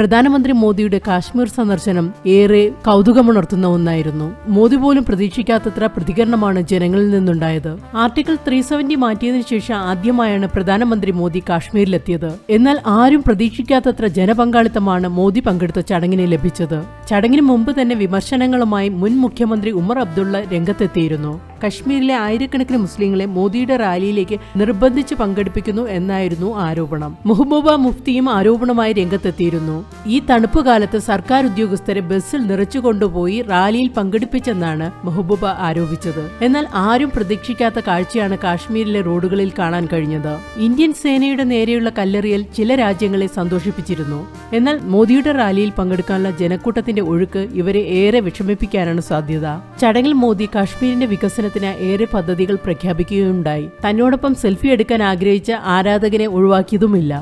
പ്രധാനമന്ത്രി മോദിയുടെ കാശ്മീർ സന്ദർശനം ഏറെ കൗതുകമുണർത്തുന്ന ഒന്നായിരുന്നു. മോദി പോലും പ്രതീക്ഷിക്കാത്തത്ര പ്രതികരണമാണ് ജനങ്ങളിൽ നിന്നുണ്ടായത്. ആർട്ടിക്കിൾ 370 മാറ്റിയതിനു ശേഷം ആദ്യമായാണ് പ്രധാനമന്ത്രി മോദി കാശ്മീരിലെത്തിയത്. എന്നാൽ ആരും പ്രതീക്ഷിക്കാത്തത്ര ജനപങ്കാളിത്തമാണ് മോദി പങ്കെടുത്ത ചടങ്ങിന് ലഭിച്ചത്. ചടങ്ങിന് മുമ്പ് തന്നെ വിമർശനങ്ങളുമായി മുൻ മുഖ്യമന്ത്രി ഉമർ അബ്ദുള്ള രംഗത്തെത്തിയിരുന്നു. കശ്മീരിലെ ആയിരക്കണക്കിന് മുസ്ലിങ്ങളെ മോദിയുടെ റാലിയിലേക്ക് നിർബന്ധിച്ച് പങ്കെടുപ്പിക്കുന്നു എന്നായിരുന്നു ആരോപണം. മെഹബൂബ മുഫ്തിയും ആരോപണമായി രംഗത്തെത്തിയിരുന്നു. ഈ തണുപ്പ് കാലത്ത് സർക്കാർ ഉദ്യോഗസ്ഥരെ ബസ്സിൽ നിറച്ചുകൊണ്ടുപോയി റാലിയിൽ പങ്കെടുപ്പിച്ചെന്നാണ് മെഹബൂബ ആരോപിച്ചത്. എന്നാൽ ആരും പ്രതീക്ഷിക്കാത്ത കാഴ്ചയാണ് കാശ്മീരിലെ റോഡുകളിൽ കാണാൻ കഴിഞ്ഞത്. ഇന്ത്യൻ സേനയുടെ നേരെയുള്ള കല്ലെറിയൽ ചില രാജ്യങ്ങളെ സന്തോഷിപ്പിച്ചിരുന്നു. എന്നാൽ മോദിയുടെ റാലിയിൽ പങ്കെടുക്കാനുള്ള ജനക്കൂട്ടത്തിന്റെ ഒഴുക്ക് ഇവരെ ഏറെ വിഷമിപ്പിക്കാനാണ് സാധ്യത. ചടങ്ങിൽ മോദി കാശ്മീരിന്റെ വികസനത്തിന് ഏറെ പദ്ധതികൾ പ്രഖ്യാപിക്കുകയുണ്ടായി. തന്നോടൊപ്പം സെൽഫി എടുക്കാൻ ആഗ്രഹിച്ച ആരാധകനെ ഒഴിവാക്കിയതുമില്ല.